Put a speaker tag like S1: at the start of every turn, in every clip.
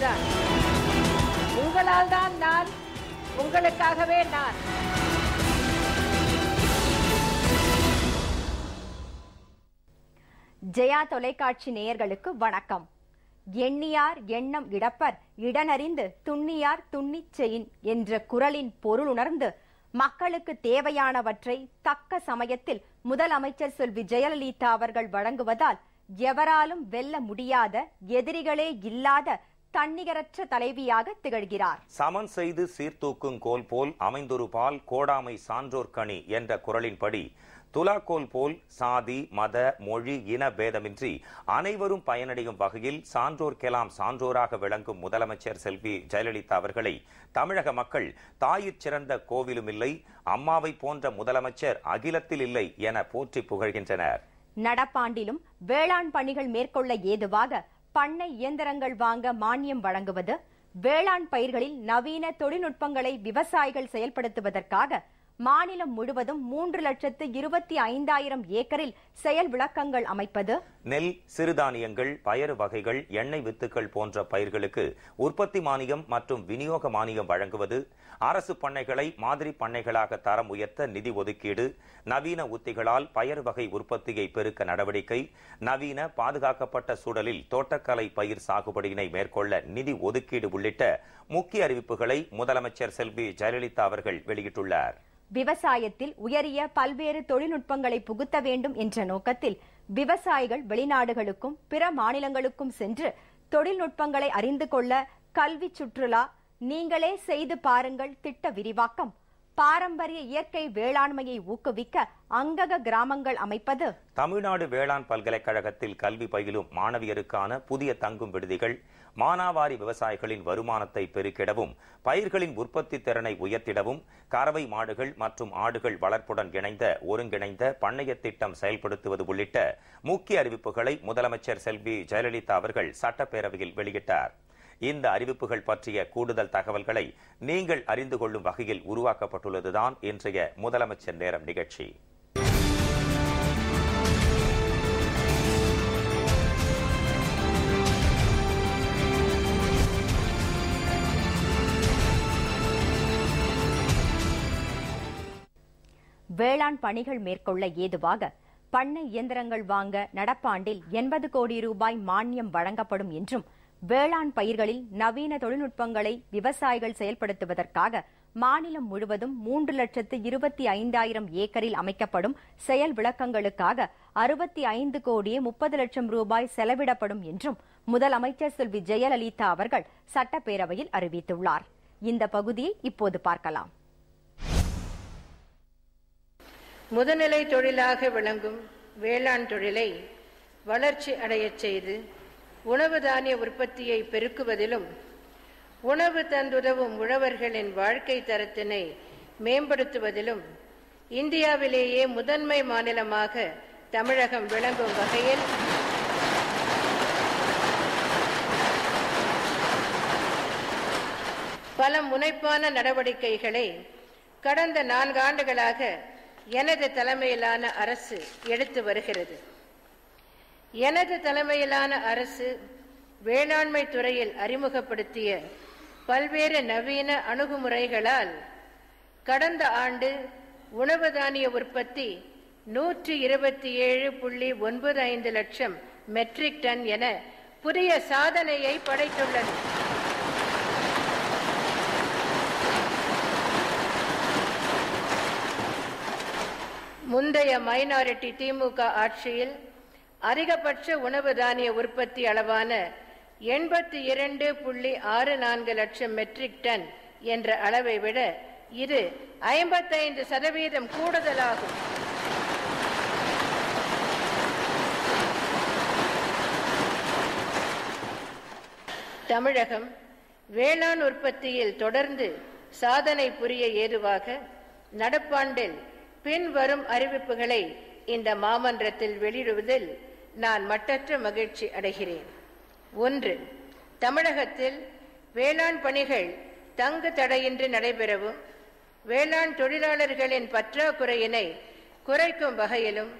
S1: உங்களுதான். உங்களால் தான் நான், உங்களுக்காகவே நான்.
S2: ஜெயா தொலைக்காட்சி நேயர்களுக்கு வணக்கம். எண்ணியார் எண்ணம் இடப்பர் இடனறிந்து துண்ணியார் துண்ணிச் செயின் என்ற குரலின் பொருள் உணர்ந்து மக்களுக்கு தேவையானவற்றை தக்க சமயத்தில் முதலமைச்சர் செல்வி ஜெயலலிதா அவர்கள் வழங்குவதால் எவராலும் வெல்ல முடியாத, எதிரிகளே இல்லாத தன்னிகரற்ற தலைவியாக திகழ்கிறார்.
S3: சமன் செய்து சீர்தூக்கும் கோல் போல் அமைந்தொரு பால் கோடாமை சான்றோர் கனி என்ற குரலின்படி துலாக்கோல் போல் சாதி, மத, மொழி, இன பேதமின்றி அனைவரும் பயனடையும் வகையில் சான்றோர்க்கெல்லாம் சான்றோராக விளங்கும் முதலமைச்சர் செல்வி ஜெயலலிதா அவர்களை தமிழக மக்கள் தாயிற் சிறந்த கோவிலும் இல்லை, அம்மாவை போன்ற முதலமைச்சர் அகிலத்தில் இல்லை என போற்றி புகழ்கின்றனர்.
S2: நடப்பாண்டிலும் வேளாண் பணிகள் மேற்கொள்ள ஏதுவாக பண்ணை இயந்திரங்கள் வாங்க மானியம் வழங்குவது, வேளாண் பயிர்களில் நவீன தொழில்நுட்பங்களை விவசாயிகள் செயல்படுத்துவதற்காக மாநிலம் முழுவதும் 3,25,000 ஏக்கரில் செயல் விளக்கங்கள் அமைப்பது,
S3: நெல், சிறுதானியங்கள், பயறு வகைகள், எண்ணெய் வித்துக்கள் போன்ற பயிர்களுக்கு உற்பத்தி மானியம் மற்றும் விநியோக மானியம் வழங்குவது, அரசு பண்ணைகளை மாதிரி பண்ணைகளாக தரம் உயர்த்த நிதி ஒதுக்கீடு, நவீன உத்திகளால் பயறு வகை உற்பத்தியை பெருக்க நடவடிக்கை, நவீன பாதுகாக்கப்பட்ட சூழலில் தோட்டக்கலை பயிர் சாகுபடியினை மேற்கொள்ள நிதி ஒதுக்கீடு உள்ளிட்ட முக்கிய அறிவிப்புகளை முதலமைச்சர் செல்வி ஜெயலலிதா அவர்கள் வெளியிட்டுள்ளார்.
S2: விவசாயத்தில் உயரிய பல்வேறு தொழில்நுட்பங்களை புகுத்த வேண்டும் என்ற நோக்கத்தில் விவசாயிகள் வெளிநாடுகளுக்கும் பிற மாநிலங்களுக்கும் சென்று தொழில்நுட்பங்களை அறிந்து கொள்ள கல்வி சுற்றுலா, நீங்களே செய்து பாருங்கள் திட்ட விரிவாக்கம், பாரம்பரிய இயற்கை வேளாண்மையை ஊக்குவிக்க அங்கக கிராமங்கள் அமைப்பது,
S3: தமிழ்நாடு வேளாண் பல்கலைக்கழகத்தில் கல்வி பயிலும் மாணவியருக்கான புதிய தங்கும் விடுதிகள், மானாவாரி விவசாயிகளின் வருமானத்தை பெருக்கிடவும் பயிர்களின் உற்பத்தி திறனை உயர்த்திடவும் கறவை மாடுகள் மற்றும் ஆடுகள் வளர்ப்புடன் இணைந்த ஒருங்கிணைந்த பண்ணைய திட்டம் செயல்படுத்துவது உள்ளிட்ட முக்கிய அறிவிப்புகளை முதலமைச்சர் செல்வி ஜெயலலிதா அவர்கள் சட்டப்பேரவையில் வெளியிட்டார். இந்த அறிவிப்புகள் பற்றிய கூடுதல் தகவல்களை நீங்கள் அறிந்து கொள்ளும் வகையில் உருவாக்கப்பட்டுள்ளதுதான் இன்றைய முதலமைச்சர் நேரம் நிகழ்ச்சி.
S2: வேளாண் பணிகள் மேற்கொள்ள ஏதுவாக பண்ணை இயந்திரங்கள் வாங்க நடப்பாண்டில் 80 கோடி ரூபாய் மானியம் வழங்கப்படும் என்றும், வேளாண் பயிர்களில் நவீன தொழில்நுட்பங்களை விவசாயிகள் செயல்படுத்துவதற்காக மாநிலம் முழுவதும் 3,25,000 ஏக்கரில் அமைக்கப்படும் செயல் விளக்கங்களுக்காக 65 கோடியே 30 லட்சம் ரூபாய் செலவிடப்படும் என்றும் முதலமைச்சர் செல்வி ஜெயலலிதா அவர்கள் சட்டப்பேரவையில் அறிவித்துள்ளார். இந்த பகுதியை இப்போது பார்க்கலாம்.
S1: முதுநிலை தொழிலாக விளங்கும் வேளாண் தொழிலை வளர்ச்சி அடையச் செய்து உணவு தானிய உற்பத்தியை பெருக்குவதிலும் உணவு தந்துதவும் உழவர்களின் வாழ்க்கை தரத்தினை மேம்படுத்துவதிலும் இந்தியாவிலேயே முதன்மை மாநிலமாக தமிழகம் விளங்கும் வகையில் பல முனைப்பான நடவடிக்கைகளை கடந்த 4 ஆண்டுகளாக எனது தலைமையிலான அரசு எடுத்து வருகிறது. எனது தலைமையிலான அரசு வேளாண்மை துறையில் அறிமுகப்படுத்திய பல்வேறு நவீன அணுகுமுறைகளால் கடந்த ஆண்டு உணவு தானிய உற்பத்தி 127.95 லட்சம் மெட்ரிக் டன் என புதிய சாதனையை படைத்துள்ளது. முந்தைய மைனாரிட்டி திமுக ஆட்சியில் அதிகபட்ச உணவு தானிய உற்பத்தி அளவான 82.64 லட்சம் மெட்ரிக் டன் என்ற அளவை விட இது 55% கூடுதலாகும். தமிழகம் வேளாண் உற்பத்தியில் தொடர்ந்து சாதனை புரிய ஏதுவாக நடப்பாண்டில் பின்வரும் அறிவிப்புகளை இந்த மாமன்றத்தில் வெளியிடுவதில் நான் மட்டற்ற மகிழ்ச்சி அடைகிறேன். 1. தமிழகத்தில் வேளாண் பணிகள் தங்கு தடையின்றி நடைபெறவும் வேளாண் தொழிலாளர்களின் பற்றாக்குறையினை குறைக்கும் வகையிலும்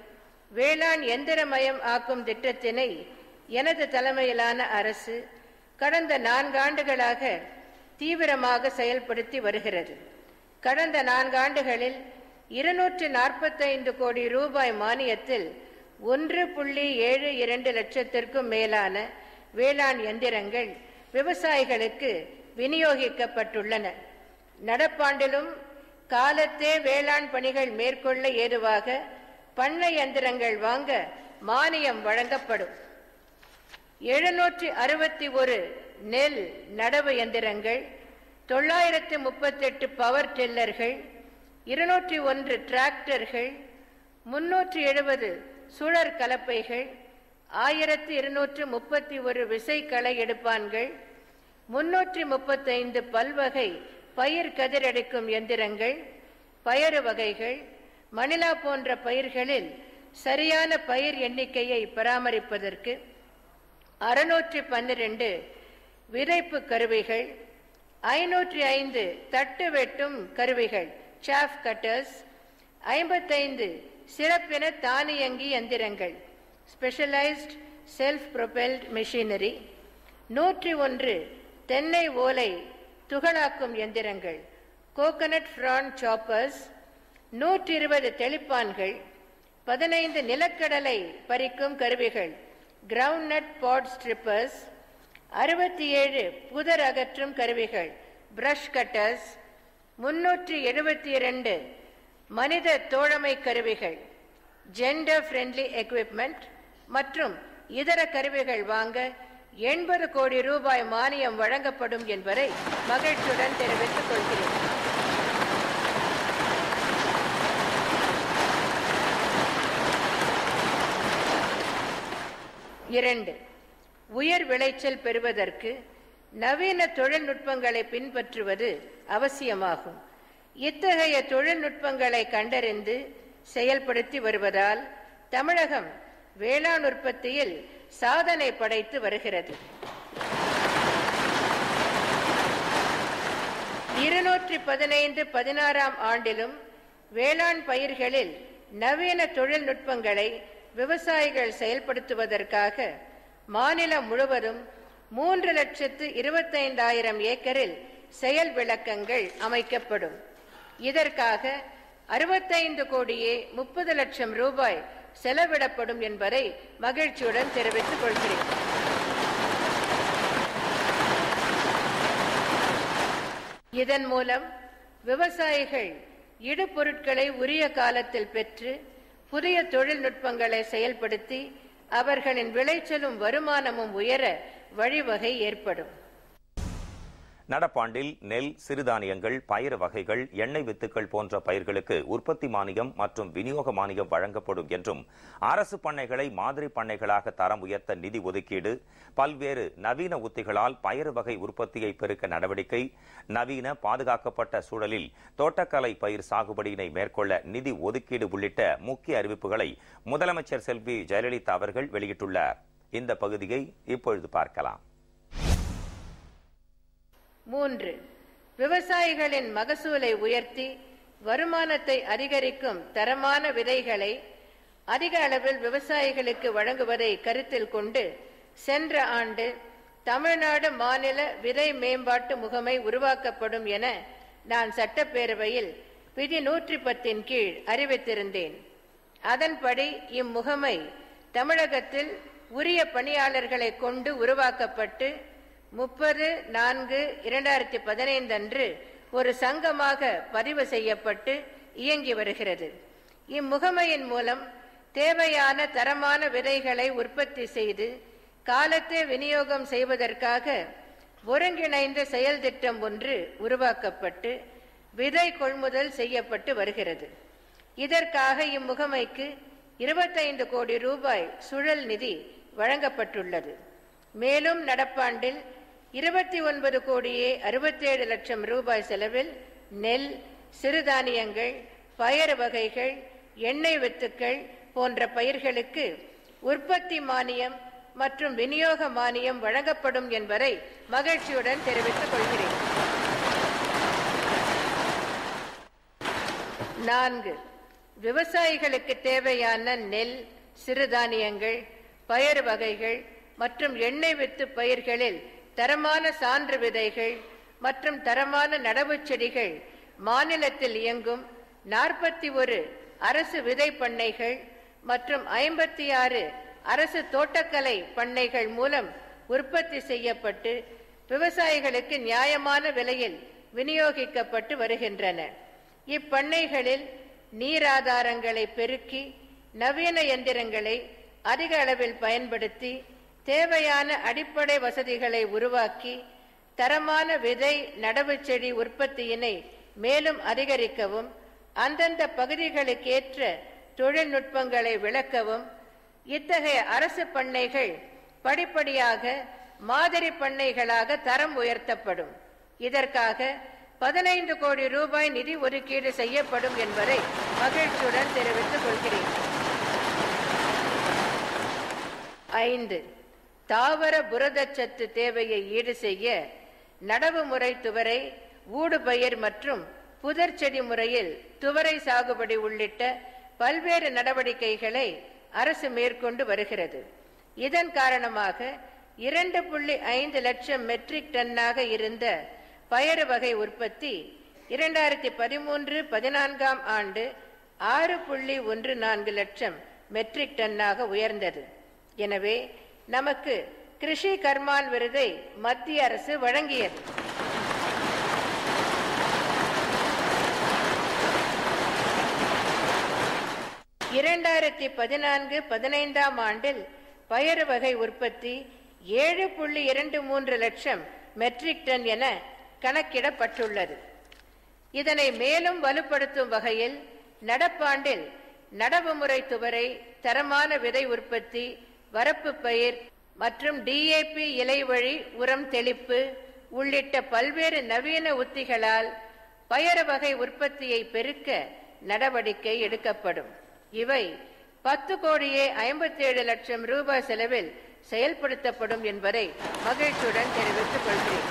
S1: வேளாண் எந்திரமயம் ஆக்கும் திட்டத்தினை எனது தலைமையிலான அரசு கடந்த 4 ஆண்டுகளாக தீவிரமாக செயல்படுத்தி வருகிறது. கடந்த 4 ஆண்டுகளில் 245 கோடி ரூபாய் மானியத்தில் 1.72 லட்சத்திற்கும் மேலான வேளாண் எந்திரங்கள் விவசாயிகளுக்கு விநியோகிக்கப்பட்டுள்ளன. நடப்பாண்டிலும் காலத்தே வேளாண் பணிகள் மேற்கொள்ள ஏதுவாக பண்ணை எந்திரங்கள் வாங்க மானியம் வழங்கப்படும். 761 நெல் நடவு எந்திரங்கள், 938 பவர் டில்லர்கள், 201 டிராக்டர்கள், 370 சுழற் கலப்பைகள், 1231 விசைக்களை எடுப்பான்கள், 335 பல்வகை பயிர் கதிரெடுக்கும் எந்திரங்கள், பயறு வகைகள், மணிலா போன்ற பயிர்களில் சரியான பயிர் எண்ணிக்கையை பராமரிப்பதற்கு 612 விதைப்பு கருவிகள், 505 தட்டு வெட்டும் கருவிகள் சாஃப் கட்டர்ஸ், 55 சிறப்பின தானியங்கி எந்திரங்கள் ஸ்பெஷலைஸ்ட் செல்ஃப் ப்ரொபெல்ட் மெஷினரி, 101 தென்னை ஓலை துகளாக்கும் எந்திரங்கள் கோகனட் ஃப்ரான் சாப்பர்ஸ், 120 தெளிப்பான்கள், 15 நிலக்கடலை பறிக்கும் கருவிகள் கிரவுண்ட் பாட் ஸ்ட்ரிப்பர்ஸ், 67 புதர் அகற்றும் கருவிகள் பிரஷ் கட்டர்ஸ், 372 மனித தோழமை கருவிகள் ஜெண்டர் ஃப்ரெண்ட்லி எக்விப்மெண்ட் மற்றும் இதர கருவிகள் வாங்க 80 கோடி ரூபாய் மானியம் வழங்கப்படும் என்பதை மகிழ்ச்சியுடன் தெரிவித்துக் கொள்கிறேன். இரண்டு, உயர் விளைச்சல் பெறுவதற்கு நவீன தொழில்நுட்பங்களை பின்பற்றுவது அவசியமாகும். இத்தகைய தொழில்நுட்பங்களை கண்டறிந்து செயல்படுத்தி வருவதால் தமிழகம் வேளாண் உற்பத்தியில் சாதனை படைத்து வருகிறது. 215-16 ஆண்டிலும் வேளாண் பயிர்களில் நவீன தொழில்நுட்பங்களை விவசாயிகள் செயல்படுத்துவதற்காக மாநிலம் முழுவதும் 3,25,000 ஏக்கரில் செயல் விளக்கங்கள் அமைக்கப்படும். இதற்காக 65 கோடியே 30 லட்சம் ரூபாய் செலவிடப்படும் என்பதை மகிழ்ச்சியுடன் தெரிவித்துக் கொள்கிறேன். இதன் மூலம் விவசாயிகள் இடுபொருட்களை உரிய காலத்தில் பெற்று புதிய தொழில்நுட்பங்களை செயல்படுத்தி அவர்களின் விளைச்சலும் வருமானமும் உயர வழிவகை ஏற்படும்.
S3: நடப்பாண்டில் நெல், சிறுதானியங்கள், பயறு வகைகள், எண்ணெய் வித்துக்கள் போன்ற பயிர்களுக்கு உற்பத்தி மானியம் மற்றும் விநியோக மானியம் வழங்கப்படும் என்றும் அரசு பண்ணைகளை மாதிரி பண்ணைகளாக தரம் உயர்த்த நிதி ஒதுக்கீடு, பல்வேறு நவீன உத்திகளால் பயறு வகை உற்பத்தியை பெருக்க நடவடிக்கை, நவீன பாதுகாக்கப்பட்ட சூழலில் தோட்டக்கலை பயிர் சாகுபடியினை மேற்கொள்ள நிதி ஒதுக்கீடு உள்ளிட்ட முக்கிய அறிவிப்புகளை முதலமைச்சர் செல்வி ஜெயலலிதா அவர்கள் வெளியிட்டுள்ளார். இந்த பகுதியை இப்பொழுது பார்க்கலாம்.
S1: 3. விவசாயிகளின் மகசூலை உயர்த்தி வருமானத்தை அதிகரிக்கும் தரமான விதைகளை அதிக அளவில் விவசாயிகளுக்கு வழங்குவதை கருத்தில் கொண்டு சென்ற ஆண்டு தமிழ்நாடு மாநில விதை மேம்பாட்டு முகமை உருவாக்கப்படும் என நான் சட்டப்பேரவையில் விதி 110 கீழ் அறிவித்திருந்தேன். அதன்படி இம்முகமை தமிழகத்தில் உரிய பணியாளர்களை கொண்டு உருவாக்கப்பட்டு 30/4/2015 அன்று ஒரு சங்கமாக பதிவு செய்யப்பட்டு இயங்கி வருகிறது. இம்முகமையின் மூலம் தேவையான தரமான விதைகளை உற்பத்தி செய்து காலத்தே விநியோகம் செய்வதற்காக ஒருங்கிணைந்த செயல் திட்டம் ஒன்று உருவாக்கப்பட்டு விதை கொள்முதல் செய்யப்பட்டு வருகிறது. இதற்காக இம்முகமைக்கு 25 கோடி ரூபாய் சுழல் நிதி வழங்கப்பட்டுள்ளது. மேலும் நடப்பாண்டில் 29 கோடியே 67 லட்சம் ரூபாய் செலவில் நெல், சிறுதானியங்கள், பயறு வகைகள், எண்ணெய் வித்துக்கள் போன்ற பயிர்களுக்கு உற்பத்தி மானியம் மற்றும் விநியோக மானியம் வழங்கப்படும் என்பதை மகிழ்ச்சியுடன் தெரிவித்துக் கொள்கிறேன். 4. விவசாயிகளுக்கு தேவையான நெல், சிறுதானியங்கள், பயறு வகைகள் மற்றும் எண்ணெய் வித்து பயிர்களில் தரமான சான்று விதைகள் மற்றும் தரமான நடவு செடிகள் மாநிலத்தில் இயங்கும் 41 அரசு விதை பண்ணைகள் மற்றும் 56 அரசு தோட்டக்கலை பண்ணைகள் மூலம் உற்பத்தி செய்யப்பட்டு விவசாயிகளுக்கு நியாயமான விலையில் விநியோகிக்கப்பட்டு வருகின்றன. இப்பண்ணைகளில் நீராதாரங்களை பெருக்கி நவீன எந்திரங்களை அதிக அளவில் பயன்படுத்தி தேவையான அடிப்படை வசதிகளை உருவாக்கி தரமான விதை நடவு செடி உற்பத்தியினை மேலும் அதிகரிக்கவும் அந்தந்த பகுதிகளுக்கேற்ற தொழில்நுட்பங்களை விளக்கவும் இத்தகைய அரசு பண்ணைகள் படிப்படியாக மாதிரி பண்ணைகளாக தரம் உயர்த்தப்படும். இதற்காக 15 கோடி ரூபாய் நிதி ஒதுக்கீடு செய்யப்படும் என்பதை மகிழ்ச்சியுடன் தெரிவித்துக் கொள்கிறேன். 5. தாவர புரதச்சத்து தேவையை ஈடு செய்ய நடவு முறை துவரை, ஊடுபயிர் மற்றும் புதர் செடி முறையில் துவரை சாகுபடி உள்ளிட்ட பல்வேறு நடவடிக்கைகளை அரசு மேற்கொண்டு வருகிறது. இதன் காரணமாக 2.5 லட்சம் மெட்ரிக் டன்னாக இருந்த பயறு வகை உற்பத்தி 2013-14 ஆண்டு 6.14 லட்சம் மெட்ரிக் டன்னாக உயர்ந்தது. எனவே நமக்கு கிருஷி கர்மான் விருதை மத்திய அரசு வழங்கியது. இரண்டாயிரத்தி 14-15 ஆண்டில் பயறு வகை உற்பத்தி 7.23 லட்சம் மெட்ரிக் டன் என கணக்கிடப்பட்டுள்ளது. இதனை மேலும் வலுப்படுத்தும் வகையில் நடப்பாண்டில் நடவு முறை துவரை, தரமான விதை உற்பத்தி, வரப்பு பயிர் மற்றும் DAP இலைவழி உரம் தெளிப்பு உள்ளிட்ட பல்வேறு நவீன உத்திகளால் பயறு வகை உற்பத்தியை பெருக்க நடவடிக்கை எடுக்கப்படும். இவை 10.57 லட்சம் ரூபாய் செலவில் செயல்படுத்தப்படும் என்பதை மகிழ்ச்சியுடன் தெரிவித்துக் கொள்கிறேன்.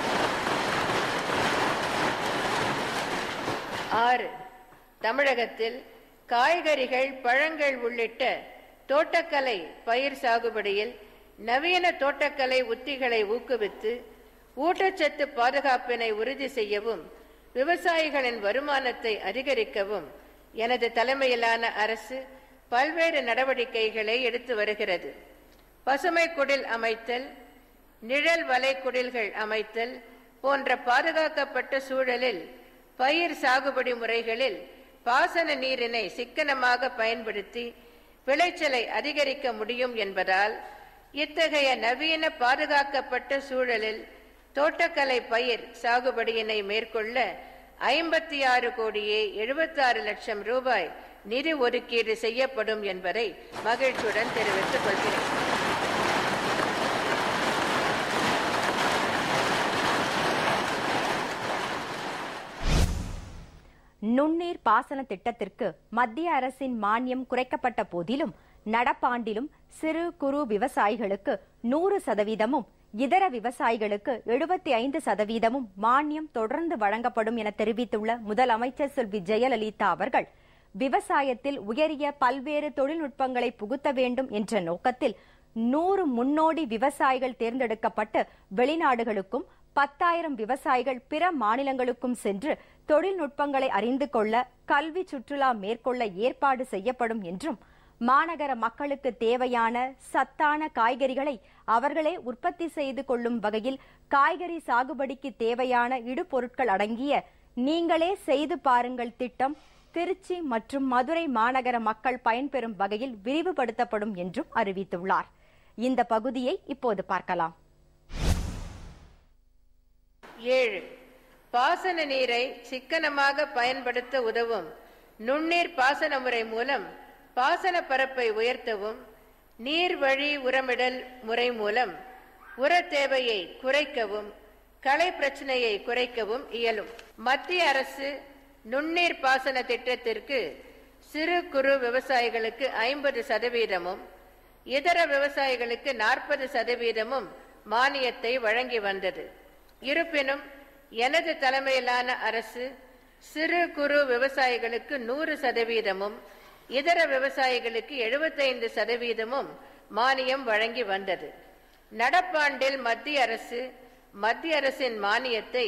S1: 6. தமிழகத்தில் காய்கறிகள், பழங்கள் உள்ளிட்ட தோட்டக்கலை பயிர் சாகுபடியில் நவீன தோட்டக்கலை உத்திகளை ஊக்குவித்து ஊட்டச்சத்து பாதுகாப்பினை உறுதி செய்யவும் விவசாயிகளின் வருமானத்தை அதிகரிக்கவும் எனது தலைமையிலான அரசு பல்வேறு நடவடிக்கைகளை எடுத்து வருகிறது. பசுமை குடில் அமைத்தல், நிழல் வலை குடில்கள் அமைத்தல் போன்ற பாதுகாக்கப்பட்ட சூழலில் பயிர் சாகுபடி முறைகளில் பாசன நீரினை சிக்கனமாக பயன்படுத்தி விளைச்சலை அதிகரிக்க முடியும் என்பதால் இத்தகைய நவீன பாதுகாக்கப்பட்ட சூழலில் தோட்டக்கலை பயிர் சாகுபடியினை மேற்கொள்ள 56.76 லட்சம் ரூபாய் நிதி ஒதுக்கீடு செய்யப்படும் என்பதை மகிழ்ச்சியுடன் தெரிவித்துக் கொள்கிறேன்.
S2: நுண்ணீர் பாசன திட்டத்திற்கு மத்திய அரசின் மானியம் குறைக்கப்பட்ட போதிலும் நடப்பாண்டிலும் சிறு குறு விவசாயிகளுக்கு 100%, இதர விவசாயிகளுக்கு 75% மானியம் தொடர்ந்து வழங்கப்படும் என தெரிவித்துள்ள முதலமைச்சர் செல்வி ஜெயலலிதா அவர்கள் விவசாயத்தில் உயரிய பல்வேறு தொழில்நுட்பங்களை புகுத்த வேண்டும் என்ற நோக்கத்தில் 100 முன்னோடி விவசாயிகள் தேர்ந்தெடுக்கப்பட்டு வெளிநாடுகளுக்கும் 10,000 விவசாயிகள் பிற மாநிலங்களுக்கும் சென்று தொழில்நுட்பங்களை அறிந்து கொள்ள கல்வி சுற்றுலா மேற்கொள்ள ஏற்பாடு செய்யப்படும் என்றும் மாநகர மக்களுக்கு தேவையான சத்தான காய்கறிகளை அவர்களே உற்பத்தி செய்து கொள்ளும் வகையில் காய்கறி சாகுபடிக்கு தேவையான இடுபொருட்கள் அடங்கிய நீங்களே செய்து பாருங்கள் திட்டம் திருச்சி மற்றும் மதுரை மாநகர மக்கள் பயன்பெறும் வகையில் விரிவுபடுத்தப்படும் என்றும் அறிவித்துள்ளார். இந்த பகுதியை இப்போது பார்க்கலாம்.
S1: 7. பாசன நீரை சிக்கனமாக பயன்படுத்த உதவும் நுண்ணீர் பாசன முறை மூலம் பாசன பரப்பை உயர்த்தவும், நீர் வழி உரமிடல் முறை மூலம் உர தேவையை குறைக்கவும், களை பிரச்சனையை குறைக்கவும் இயலும். மத்திய அரசு நுண்ணீர் பாசன திட்டத்திற்கு சிறு குறு விவசாயிகளுக்கு 50%, இதர விவசாயிகளுக்கு 40% மானியத்தை வழங்கி வந்தது. இருப்பினும் எனது தலைமையிலான அரசு சிறு குறு விவசாயிகளுக்கு 100%, இதர விவசாயிகளுக்கு 75% மானியம் வழங்கி வந்தது. நடப்பாண்டில் மத்திய அரசு மத்திய அரசின் மானியத்தை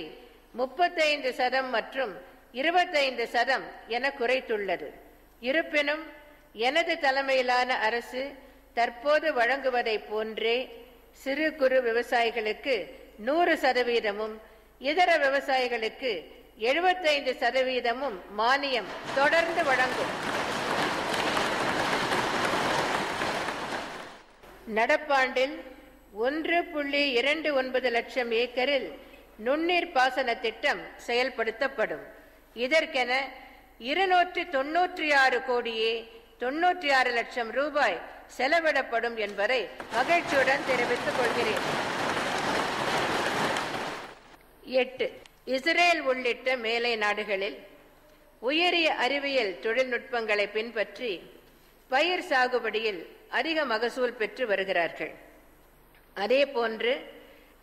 S1: 35% மற்றும் 25% என குறைத்துள்ளது. இருப்பினும் எனது தலைமையிலான அரசு தற்போது வழங்குவதை போன்றே சிறு குறு விவசாயிகளுக்கு 100%, இதர விவசாயிகளுக்கு 75% மானியம் தொடர்ந்து வழங்கும். நடப்பாண்டில் 1.29 லட்சம் ஏக்கரில் நுண்ணீர் பாசன திட்டம் செயல்படுத்தப்படும். இதற்கென 296 கோடியே 96 லட்சம் ரூபாய் செலவிடப்படும் என்பதை மகிழ்ச்சியுடன் தெரிவித்துக் கொள்கிறேன். 8. இஸ்ரேல் உள்ளிட்ட மேலை நாடுகளில் உயரிய அறிவியல் தொழில்நுட்பங்களை பின்பற்றி பயிர் சாகுபடியில் அதிக மகசூல் பெற்று வருகிறார்கள். அதேபோன்று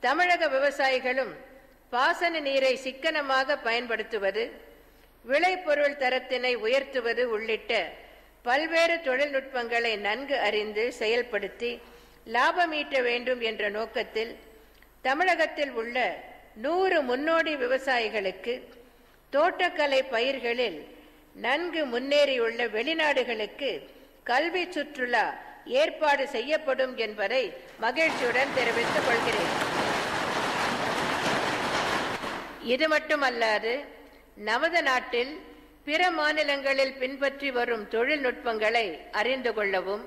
S1: தமிழக விவசாயிகளும் பாசன நீரை சிக்கனமாக பயன்படுத்துவது, விளைபொருள் தரத்தினை உயர்த்துவது உள்ளிட்ட பல்வேறு தொழில்நுட்பங்களை நன்கு அறிந்து செயல்படுத்தி லாபம் ஈட்ட வேண்டும் என்ற நோக்கத்தில் தமிழகத்தில் உள்ள 100 முன்னோடி விவசாயிகளுக்கு தோட்டக்கலை பயிர்களில் நன்கு முன்னேறியுள்ள வெளிநாடுகளுக்கு கல்வி சுற்றுலா ஏற்பாடு செய்யப்படும் என்பதை மகிழ்ச்சியுடன் தெரிவித்துக் கொள்கிறேன். இது மட்டுமல்லாது நமது நாட்டில் பிற மாநிலங்களில் பின்பற்றி வரும் தொழில்நுட்பங்களை அறிந்து கொள்ளவும்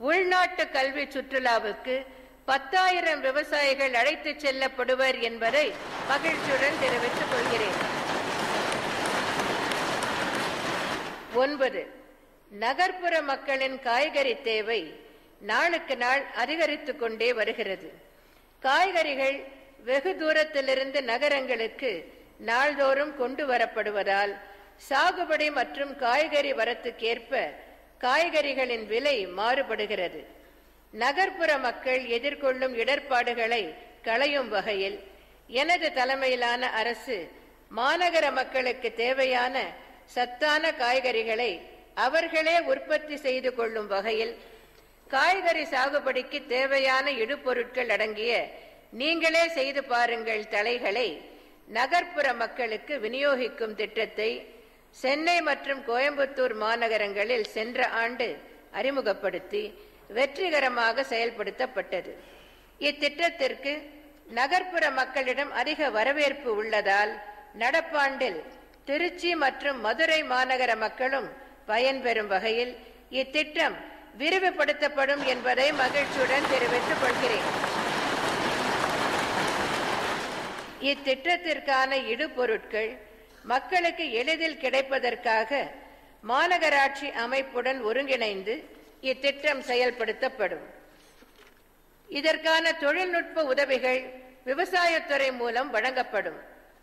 S1: உள்நாட்டு கல்வி சுற்றுலாவுக்கு 10,000 விவசாயிகள் அழைத்துச் செல்லப்படுவர் என்பதை மகிழ்ச்சியுடன் தெரிவித்துக் கொள்கிறேன். 9. நகர்ப்புற மக்களின் காய்கறி தேவை நாளுக்கு நாள் அதிகரித்துக் கொண்டே வருகிறது. காய்கறிகள் வெகு தூரத்திலிருந்து நகரங்களுக்கு நாள்தோறும் கொண்டு வரப்படுவதால் சாகுபடி மற்றும் காய்கறி வரத்துக்கேற்ப காய்கறிகளின் விலை மாறுபடுகிறது. நகர்ப்புற மக்கள் எதிர்கொள்ளும் இடர்பாடுகளை களையும் வகையில் எனது தலைமையிலான அரசு மாநகர மக்களுக்கு தேவையான சத்தான காய்கறிகளை அவர்களே உற்பத்தி செய்து கொள்ளும் வகையில் காய்கறி சாகுபடிக்கு தேவையான இடுபொருட்கள் அடங்கிய நீங்களே செய்து பாருங்கள் தலைகளை நகர்ப்புற மக்களுக்கு விநியோகிக்கும் திட்டத்தை சென்னை மற்றும் கோயம்புத்தூர் மாநகரங்களில் சென்ற ஆண்டு அறிமுகப்படுத்தி வெற்றிகரமாக செயல்படுத்தப்பட்டது. இத்திட்டத்திற்கு நகர்ப்புற மக்களிடம் அதிக வரவேற்பு உள்ளதால் நடப்பாண்டில் திருச்சி மற்றும் மதுரை மாநகர மக்களும் பயன்பெறும் வகையில் இத்திட்டம் விரிவுபடுத்தப்படும் என்பதை மகிழ்ச்சியுடன் தெரிவித்துக் கொள்கிறேன். இத்திட்டத்திற்கான இடுபொருட்கள் மக்களுக்கு எளிதில் கிடைப்பதற்காக மாநகராட்சி அமைப்புடன் ஒருங்கிணைந்து இத்திட்டம் செயல்படுத்தப்படும். இதற்கான தொழில்நுட்ப உதவிகள் விவசாயத்துறை மூலம் வழங்கப்படும்.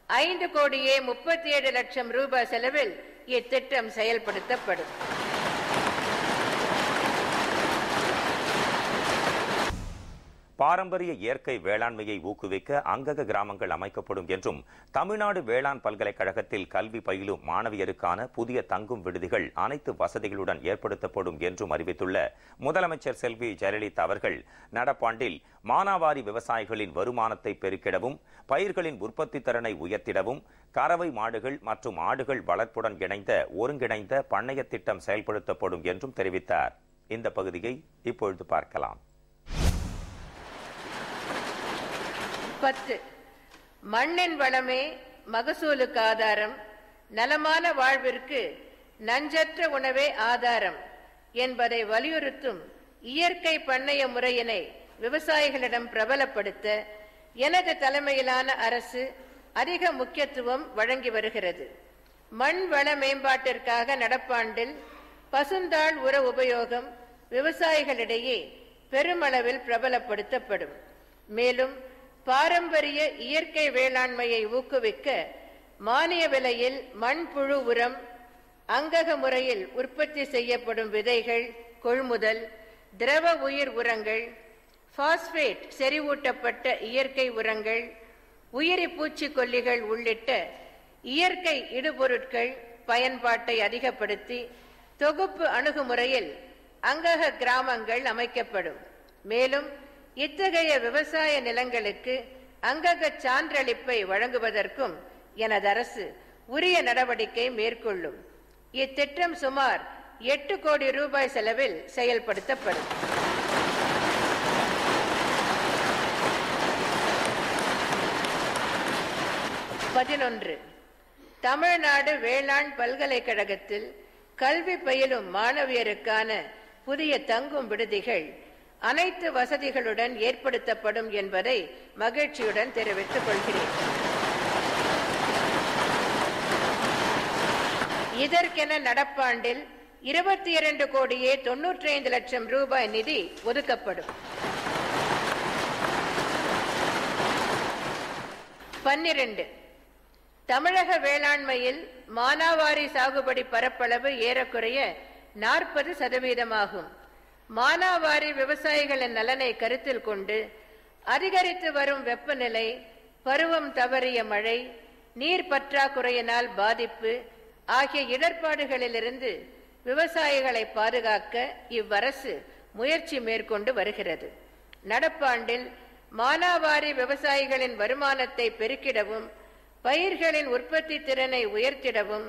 S1: 5 கோடியே 37 லட்சம் ரூபாய் செலவில் இத்திட்டம் செயல்படுத்தப்படும்.
S3: பாரம்பரிய இயற்கை வேளாண்மையை ஊக்குவிக்க அங்கக கிராமங்கள் அமைக்கப்படும் என்றும் தமிழ்நாடு வேளாண் பல்கலைக்கழகத்தில் கல்வி பயிலும் மாணவியருக்கான புதிய தங்கும் விடுதிகள் அனைத்து வசதிகளுடன் ஏற்படுத்தப்படும் என்றும் அறிவித்துள்ள முதலமைச்சர் செல்வி ஜெயலலிதா அவர்கள் நடப்பாண்டில் மானாவாரி விவசாயிகளின் வருமானத்தை பெருக்கிடவும் பயிர்களின் உற்பத்தி திறனை உயர்த்திடவும் கறவை மாடுகள் மற்றும் ஆடுகள் வளர்ப்புடன் இணைந்த ஒருங்கிணைந்த பண்ணைய திட்டம் செயல்படுத்தப்படும் என்றும் தெரிவித்தார். இந்த பகுதியை இப்பொழுது பார்க்கலாம்.
S1: 10. மண்ணின் வளமே மகசூலுக்கு ஆதாரம், நலமான வாழ்விற்கு நஞ்சற்ற உணவே ஆதாரம் என்பதை வலியுறுத்தும் இயற்கை பண்ணைய முறையினை விவசாயிகளிடம் பிரபலப்படுத்த எனது தலைமையிலான அரசு அதிக முக்கியத்துவம் வழங்கி வருகிறது. மண் வள மேம்பாட்டிற்காக நடப்பாண்டில் பசுந்தாள் உர உபயோகம் விவசாயிகளிடையே பெருமளவில் பிரபலப்படுத்தப்படும். மேலும் பாரம்பரிய இயற்கை வேளாண்மையை ஊக்குவிக்க மானிய விலையில் மண்புழு உரம், அங்கக முறையில் உற்பத்தி செய்யப்படும் விதைகள் கொள்முதல், திரவ உயிர் உரங்கள், பாஸ்பேட் செறிவூட்டப்பட்ட இயற்கை உரங்கள், உயிரி பூச்சிக்கொல்லிகள் உள்ளிட்ட இயற்கை இடுபொருட்கள் பயன்பாட்டை அதிகப்படுத்தி தொகுப்பு அணுகுமுறையில் அங்கக கிராமங்கள் அமைக்கப்படும். மேலும் இத்தகைய விவசாய நிலங்களுக்கு அங்கக சான்றளிப்பை வழங்குவதற்கும் எனது அரசு உரிய நடவடிக்கை மேற்கொள்ளும். இத்திட்டம் சுமார் 8 கோடி ரூபாய் செலவில் செயல்படுத்தப்படும். தமிழ்நாடு வேளாண் பல்கலைக்கழகத்தில் கல்வி பயிலும் மாணவியருக்கான புதிய தங்கும் விடுதிகள் அனைத்து வசதிகளுடன் ஏற்படுத்தப்படும் என்பதை மகிழ்ச்சியுடன் தெரிவித்துக் கொள்கிறேன். இதற்கென நடப்பாண்டில் 22 கோடியே 95 லட்சம் ரூபாய் நிதி ஒதுக்கப்படும். 12. தமிழக வேளாண்மையில் மானாவாரி சாகுபடி பரப்பளவு ஏறக்குறைய 40% ஆகும். மானாவாரி விவசாயிகளின் நலனை கருத்தில் கொண்டு அதிகரித்து வரும் வெப்பநிலை, பருவம் தவறிய மழை, நீர் பற்றாக்குறையினால் பாதிப்பு ஆகிய இடர்பாடுகளிலிருந்து விவசாயிகளை பாதுகாக்க இவ்வரசு முயற்சி மேற்கொண்டு வருகிறது. நடப்பாண்டில் மானாவாரி விவசாயிகளின் வருமானத்தை பெருக்கிடவும், பயிர்களின் உற்பத்தி திறனை உயர்த்திடவும்,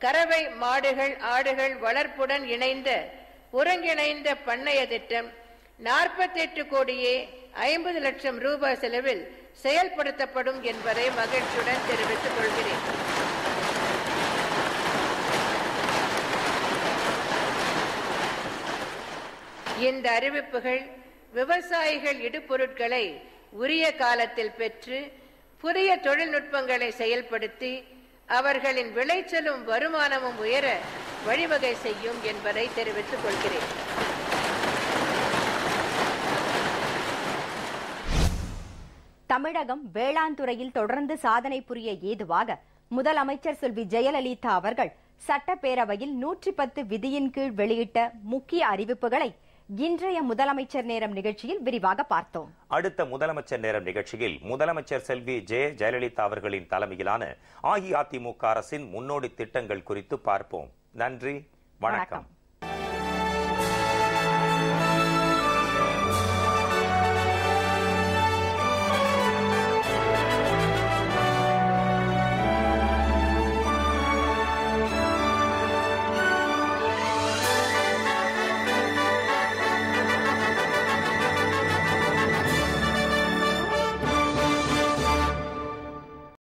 S1: கறவை மாடுகள் ஆடுகள் வளர்ப்புடன் இணைந்த ஒருங்கிணைந்த பண்ணைய திட்டம் 48 கோடியே 50 லட்சம் ரூபாய் செலவில் செயல்படுத்தப்படும் என்பதை மகிழ்ச்சியுடன் தெரிவித்துக் கொள்கிறேன். இந்த அறிவிப்புகள் விவசாயிகள் இடுபொருட்களை உரிய காலத்தில் பெற்று புதிய தொழில்நுட்பங்களை செயல்படுத்தி அவர்களின் விளைச்சலும் வருமானமும் உயர வழிவகை செய்யும் என்பதை தெரிவித்துக் கொள்கிறேன்.
S2: தமிழகம் வேளாண் துறையில் தொடர்ந்து சாதனை புரிய ஏதுவாக முதலமைச்சர் செல்வி ஜெயலலிதா அவர்கள் சட்டப்பேரவையில் 110 விதியின் கீழ் வெளியிட்ட முக்கிய அறிவிப்புகளை இன்றைய முதலமைச்சர் நேரம் நிகழ்ச்சியில் விரிவாக பார்த்தோம்.
S3: அடுத்த முதலமைச்சர் நேரம் நிகழ்ச்சியில் முதலமைச்சர் செல்வி ஜெயலலிதா அவர்களின் தலைமையிலான அஇஅதிமுக அரசின் முன்னோடி திட்டங்கள் குறித்து பார்ப்போம். நன்றி, வணக்கம்.